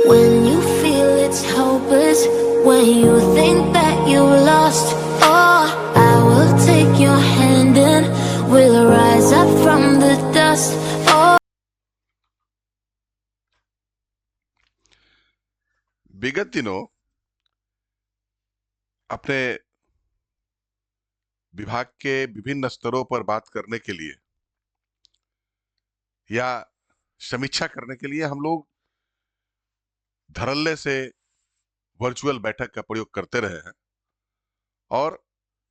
When you feel it's hopeless, when you think that you lost, oh, I will take your hand and we'll rise up from the dust. Oh, विगत दिनों अपने विभाग के विभिन्न स्तरों पर बात करने के लिए या समीक्षा करने के लिए हम लोग धड़ल्ले से वर्चुअल बैठक का प्रयोग करते रहे हैं। और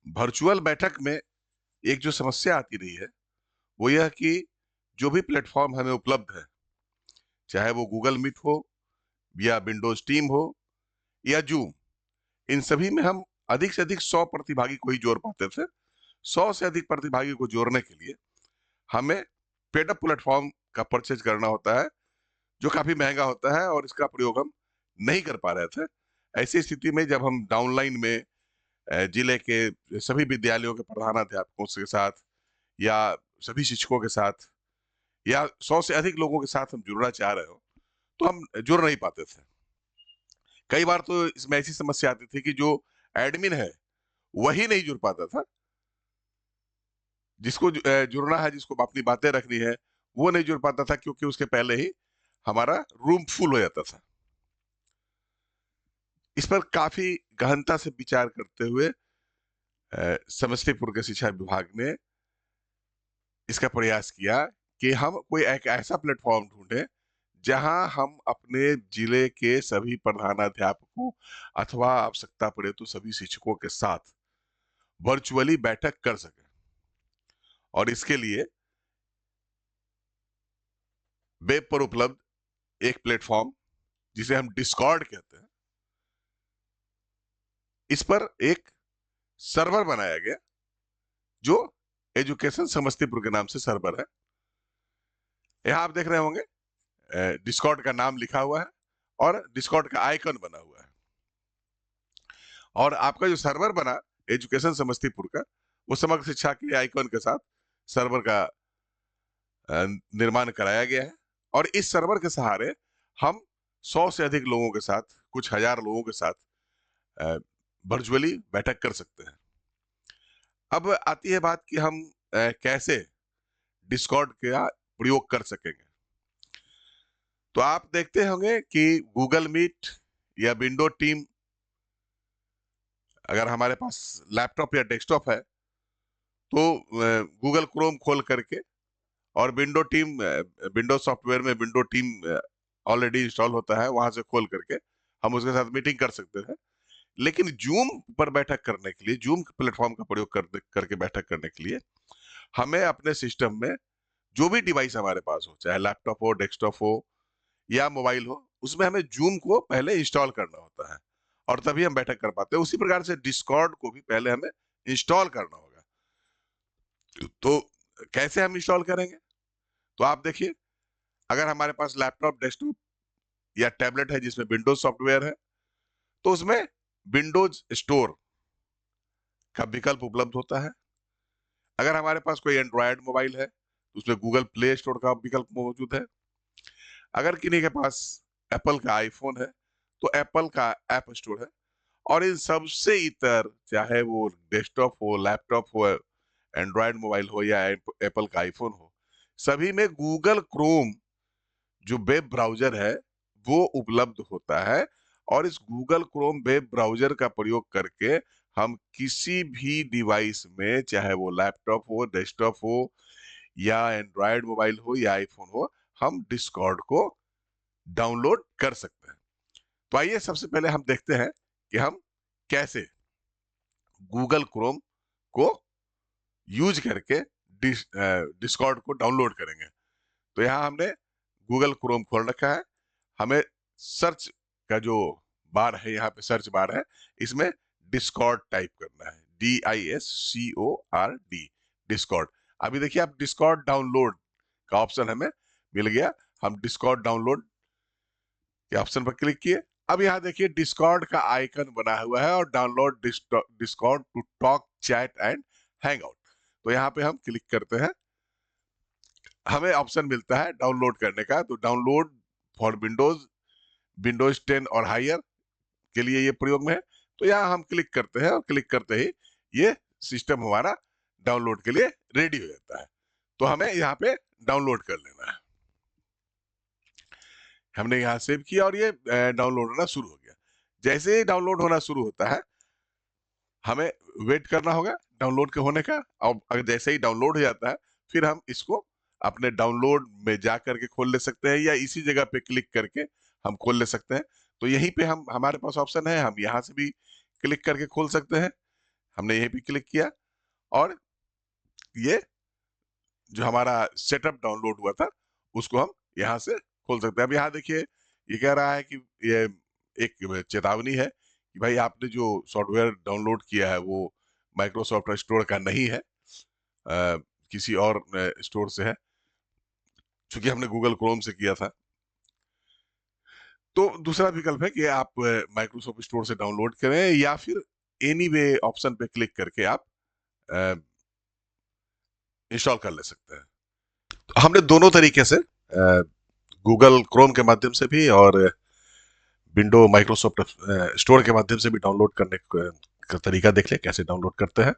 वर्चुअल बैठक में एक जो समस्या आती रही है वो यह कि जो भी प्लेटफॉर्म हमें उपलब्ध है, चाहे वो गूगल मीट हो या विंडोज टीम हो या जूम, इन सभी में हम अधिक से अधिक 100 प्रतिभागी को ही जोड़ पाते थे। 100 से अधिक प्रतिभागी को जोड़ने के लिए हमें पेड अप प्लेटफॉर्म का परचेज करना होता है, जो काफी महंगा होता है और इसका प्रयोग हम नहीं कर पा रहे थे। ऐसी स्थिति में जब हम डाउनलाइन में जिले के सभी विद्यालयों के प्रधानाध्यापकों के साथ या सभी शिक्षकों के साथ या 100 से अधिक लोगों के साथ हम जुड़ना चाह रहे हो तो हम जुड़ नहीं पाते थे। कई बार तो इसमें ऐसी समस्या आती थी कि जो एडमिन है वही नहीं जुड़ पाता था। जिसको जुड़ना है, जिसको अपनी बातें रखनी है, वो नहीं जुड़ पाता था क्योंकि उसके पहले ही हमारा रूम फुल हो जाता था। इस पर काफी गहनता से विचार करते हुए समस्तीपुर के शिक्षा विभाग ने इसका प्रयास किया कि हम कोई एक ऐसा प्लेटफॉर्म ढूंढे जहां हम अपने जिले के सभी प्रधानाध्यापकों अथवा आवश्यकता पड़े तो सभी शिक्षकों के साथ वर्चुअली बैठक कर सके। और इसके लिए वेब पर उपलब्ध एक प्लेटफॉर्म जिसे हम डिस्कॉर्ड कहते हैं, इस पर एक सर्वर बनाया गया जो एजुकेशन समस्तीपुर के नाम से सर्वर है। यहां आप देख रहे होंगे डिस्कॉर्ड का नाम लिखा हुआ है और डिस्कॉर्ड का आइकन बना हुआ है। और आपका जो सर्वर बना एजुकेशन समस्तीपुर का, वो समग्र शिक्षा के आइकन के साथ सर्वर का निर्माण कराया गया है। और इस सर्वर के सहारे हम 100 से अधिक लोगों के साथ, कुछ हजार लोगों के साथ वर्चुअली बैठक कर सकते हैं। अब आती है बात कि हम कैसे डिस्कॉर्ड का प्रयोग कर सकेंगे। तो आप देखते होंगे कि गूगल मीट या विंडो टीम, अगर हमारे पास लैपटॉप या डेस्कटॉप है तो गूगल क्रोम खोल करके और विंडो टीम, विंडो सॉफ्टवेयर में विंडो टीम ऑलरेडी इंस्टॉल होता है, वहां से खोल करके हम उसके साथ मीटिंग कर सकते हैं। लेकिन जूम पर बैठक करने के लिए, जूम प्लेटफॉर्म का प्रयोग करके बैठक करने के लिए हमें अपने सिस्टम में जो भी डिवाइस हमारे पास हो, चाहे लैपटॉप हो, डेस्कटॉप हो या मोबाइल हो, उसमें हमें जूम को पहले इंस्टॉल करना होता है और तभी हम बैठक कर पाते हैं। उसी प्रकार से डिस्कॉर्ड को भी पहले हमें इंस्टॉल करना होगा। तो कैसे हम इंस्टॉल करेंगे? तो आप देखिए, अगर हमारे पास लैपटॉप, डेस्कटॉप या टैबलेट है जिसमें विंडोज सॉफ्टवेयर है, तो उसमें विंडोज स्टोर का विकल्प उपलब्ध होता है। अगर हमारे पास कोई एंड्रॉयड मोबाइल है तो उसमें गूगल प्ले स्टोर का विकल्प मौजूद है। अगर किन्हीं के पास एप्पल का आईफोन है तो एप्पल का ऐप स्टोर है। और इन सबसे इतर, चाहे वो डेस्कटॉप हो, लैपटॉप हो, एंड्रॉयड मोबाइल हो या एप्पल का आईफोन हो, सभी में गूगल क्रोम जो वेब ब्राउजर है वो उपलब्ध होता है। और इस गूगल क्रोम वेब ब्राउजर का प्रयोग करके हम किसी भी डिवाइस में, चाहे वो लैपटॉप हो, डेस्कटॉप हो या एंड्रॉयड मोबाइल हो या आईफोन हो, हम डिस्कॉर्ड को डाउनलोड कर सकते हैं। तो आइए सबसे पहले हम देखते हैं कि हम कैसे गूगल क्रोम को यूज करके डिस्कॉर्ड को डाउनलोड करेंगे। तो यहाँ हमने गूगल क्रोम खोल रखा है। हमें सर्च का जो बार है, यहाँ पे सर्च बार है, इसमें डिस्कॉर्ड टाइप करना है, DISCORD, डिस्कॉर्ड। अभी देखिए, आप डिस्कॉर्ड डाउनलोड का ऑप्शन हमें मिल गया। हम डिस्कॉर्ड डाउनलोड के ऑप्शन पर क्लिक किए। अब यहाँ देखिए डिस्कॉर्ड का आइकन बना हुआ है और download Discord to talk, chat and hang out. तो यहाँ पे हम क्लिक करते हैं, हमें ऑप्शन मिलता है डाउनलोड करने का। तो डाउनलोड फॉर विंडोज विंडोज 10 और हायर के लिए ये प्रयोग में है। तो यहाँ हम क्लिक करते हैं और क्लिक करते ही ये सिस्टम हमारा डाउनलोड के लिए रेडी हो जाता है। तो हमें यहाँ पे डाउनलोड कर लेना है। हमने यहाँ सेव किया और ये डाउनलोड होना शुरू हो गया। जैसे ही डाउनलोड होना शुरू होता है हमें वेट करना होगा डाउनलोड के होने का। और अगर जैसे ही डाउनलोड हो जाता है फिर हम इसको अपने डाउनलोड में जा करके खोल ले सकते हैं या इसी जगह पे क्लिक करके हम खोल ले सकते हैं। तो यहीं पे हम हमारे पास ऑप्शन है, हम यहाँ से भी क्लिक करके खोल सकते हैं। हमने यहीं पे क्लिक किया और ये जो हमारा सेटअप डाउनलोड हुआ था उसको हम यहाँ से खोल सकते हैं। अब यहाँ देखिए ये कह रहा है कि ये एक चेतावनी है कि भाई आपने जो सॉफ्टवेयर डाउनलोड किया है वो माइक्रोसॉफ्ट स्टोर का नहीं है, किसी और स्टोर से है, क्योंकि हमने गूगल क्रोम से किया था। तो दूसरा विकल्प है कि आप माइक्रोसॉफ्ट स्टोर से डाउनलोड करें या फिर एनीवे ऑप्शन पे क्लिक करके आप इंस्टॉल कर ले सकते हैं। तो हमने दोनों तरीके से गूगल क्रोम के माध्यम से भी और विंडो माइक्रोसॉफ्ट स्टोर के माध्यम से भी डाउनलोड करने का तरीका देख लिया, कैसे डाउनलोड करते हैं।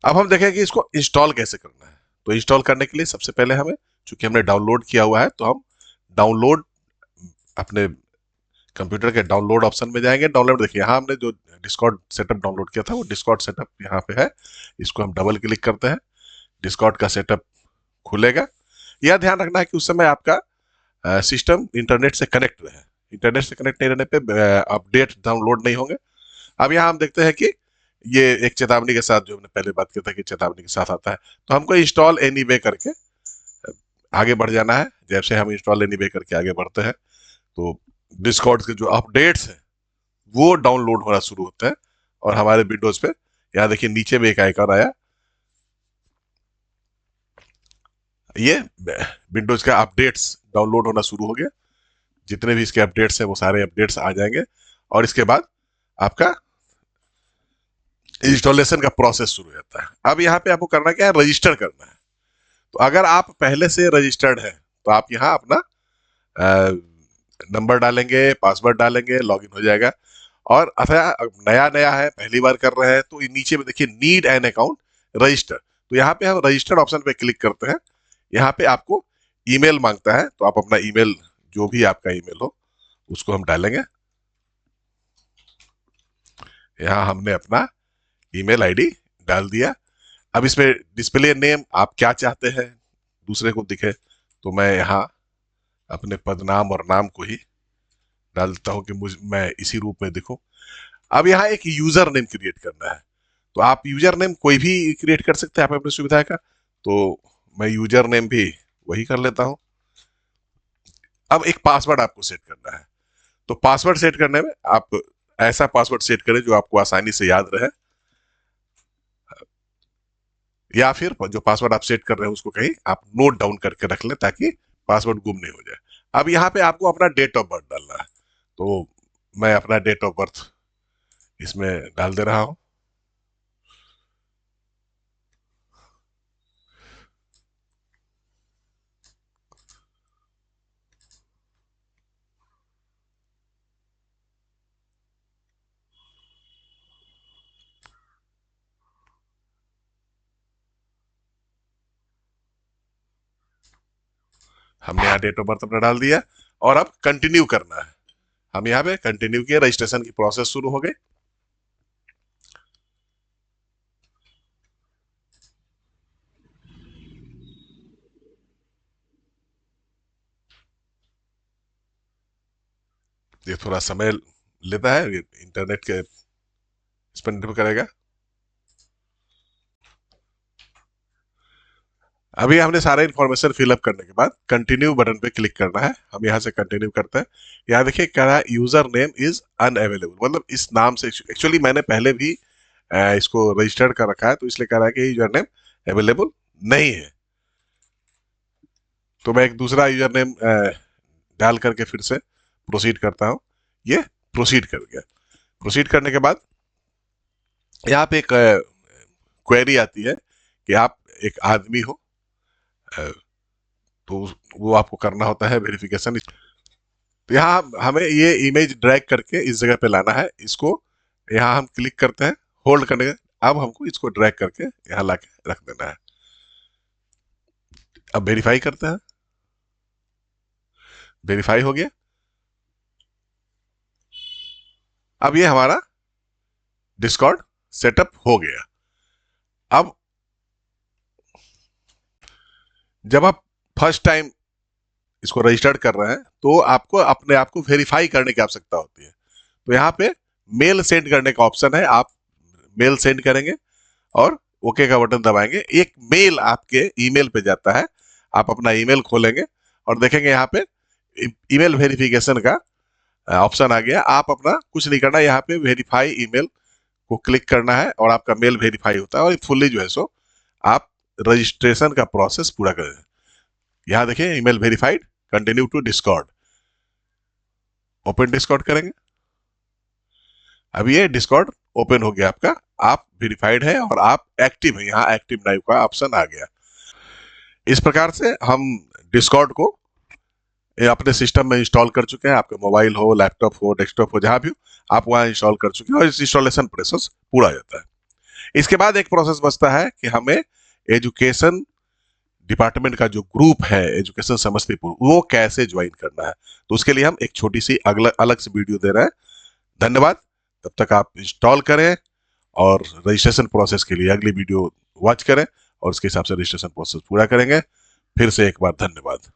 अब हम देखें कि इसको इंस्टॉल कैसे करना है। तो इंस्टॉल करने के लिए सबसे पहले हमें, चूंकि हमने डाउनलोड किया हुआ है, तो हम डाउनलोड अपने कंप्यूटर के डाउनलोड ऑप्शन में जाएंगे। डाउनलोड देखिए यहाँ हमने जो डिस्कॉर्ड सेटअप डाउनलोड किया था वो डिस्कॉर्ड सेटअप यहाँ पे है। इसको हम डबल क्लिक करते हैं, डिस्कॉर्ड का सेटअप खुलेगा। यह ध्यान रखना है कि उस समय आपका सिस्टम इंटरनेट से कनेक्ट रहे। इंटरनेट से कनेक्ट नहीं रहने पे अपडेट डाउनलोड नहीं होंगे। अब यहाँ हम देखते हैं कि ये एक चेतावनी के साथ, जो हमने पहले बात किया था कि चेतावनी के साथ आता है, तो हमको इंस्टॉल एनीवे करके आगे बढ़ जाना है। जैसे हम इंस्टॉल एनीवे करके आगे बढ़ते हैं तो डिस्कॉर्ड के जो अपडेट्स हैं वो डाउनलोड होना शुरू होता है और हमारे विंडोज पे यहाँ देखिए नीचे में एक आइकन आया, ये विंडोज का अपडेट्स डाउनलोड होना शुरू हो गया। जितने भी इसके अपडेट्स हैं वो सारे अपडेट्स आ जाएंगे और इसके बाद आपका इंस्टॉलेशन का प्रोसेस शुरू हो जाता है। अब यहाँ पे आपको करना क्या है, रजिस्टर करना है। तो अगर आप पहले से रजिस्टर्ड है तो आप यहाँ अपना नंबर डालेंगे, पासवर्ड डालेंगे, लॉगिन हो जाएगा। और अथवा नया नया है, पहली बार कर रहे हैं, तो नीचे में देखिए नीड एन अकाउंट रजिस्टर। तो यहाँ पे हम रजिस्टर्ड ऑप्शन पे क्लिक करते हैं। यहाँ पे आपको ईमेल मांगता है, तो आप अपना ईमेल, जो भी आपका ईमेल हो उसको हम डालेंगे। यहाँ हमने अपना ईमेल आईडी डाल दिया। अब इसमें डिस्प्ले नेम आप क्या चाहते हैं दूसरे को दिखे, तो मैं यहाँ अपने पदनाम और नाम को ही डालता हूँ कि मैं इसी रूप में दिखूं। अब यहाँ एक यूजर नेम क्रिएट करना है। तो आप यूजर नेम कोई भी क्रिएट कर सकते हैं आप अपनी सुविधा का। तो मैं यूजर नेम भी वही कर लेता हूँ। अब एक पासवर्ड आपको सेट करना है। तो पासवर्ड सेट करने में आप ऐसा पासवर्ड सेट करें जो आपको आसानी से याद रहे, या फिर जो पासवर्ड आप सेट कर रहे हैं उसको कहीं आप नोट डाउन करके रख लें ताकि पासवर्ड गुम नहीं हो जाए। अब यहाँ पे आपको अपना डेट ऑफ बर्थ डालना है। तो मैं अपना डेट ऑफ बर्थ इसमें डाल दे रहा हूं। हमने यहाँ डेट ऑफ बर्थ अपना डाल दिया और अब कंटिन्यू करना है। हम यहाँ पे कंटिन्यू किया, रजिस्ट्रेशन की प्रोसेस शुरू हो गई। ये थोड़ा समय लेता है, इंटरनेट के इस पर निर्भर करेगा। अभी हमने सारा इन्फॉर्मेशन फिलअप करने के बाद कंटिन्यू बटन पे क्लिक करना है। हम यहाँ से कंटिन्यू करते हैं। यहाँ देखिए कह रहा है यूजर नेम इज अनअवेलेबल, मतलब इस नाम से एक्चुअली मैंने पहले भी इसको रजिस्टर्ड कर रखा है, तो इसलिए कह रहा है कि यूजर नेम अवेलेबल नहीं है। तो मैं एक दूसरा यूजर नेम डाल करके फिर से प्रोसीड करता हूँ। ये प्रोसीड कर गया। प्रोसीड करने के बाद यहाँ पे एक क्वेरी आती है कि आप एक आदमी हो, तो वो आपको करना होता है वेरिफिकेशन। तो यहाँ हमें ये इमेज ड्रैग करके इस जगह पे लाना है, इसको यहाँ हम क्लिक करते हैं, होल्ड करने के, अब हमको इसको ड्रैग करके यहाँ लाके रख देना है। अब वेरीफाई करते हैं, वेरीफाई हो गया। अब ये हमारा डिस्कॉर्ड सेटअप हो गया। अब जब आप फर्स्ट टाइम इसको रजिस्टर्ड कर रहे हैं तो आपको अपने आप को वेरीफाई करने की आवश्यकता होती है। तो यहाँ पे मेल सेंड करने का ऑप्शन है, आप मेल सेंड करेंगे और ओके का बटन दबाएंगे, एक मेल आपके ईमेल पे जाता है। आप अपना ईमेल खोलेंगे और देखेंगे यहाँ पे ईमेल वेरिफिकेशन का ऑप्शन आ गया। आप अपना कुछ नहीं करना, यहाँ पे वेरीफाई ईमेल को क्लिक करना है और आपका मेल वेरीफाई होता है और फुल्ली जो है सो आप रजिस्ट्रेशन का प्रोसेस पूरा करें। यहाँ देखिए email verified, continue to Discord, open Discord करेंगे। अब ये डिस्कॉर्ड ओपन हो गया आपका, आप वेरीफाइड है और आप एक्टिव है, यहाँ एक्टिव नाउ का ऑप्शन आ गया। इस प्रकार से हम डिस्कॉर्ड को अपने सिस्टम में इंस्टॉल कर चुके हैं। आपका मोबाइल हो, लैपटॉप हो, डेस्कटॉप हो, जहां भी हो आप वहां इंस्टॉल कर चुके हैं और इस इंस्टॉलेशन प्रोसेस पूरा हो जाता है। इसके बाद एक प्रोसेस बचता है कि हमें एजुकेशन डिपार्टमेंट का जो ग्रुप है एजुकेशन समस्तीपुर, वो कैसे ज्वाइन करना है। तो उसके लिए हम एक छोटी सी अलग से वीडियो दे रहे हैं। धन्यवाद। तब तक आप इंस्टॉल करें और रजिस्ट्रेशन प्रोसेस के लिए अगली वीडियो वॉच करें और उसके हिसाब से रजिस्ट्रेशन प्रोसेस पूरा करेंगे। फिर से एक बार धन्यवाद।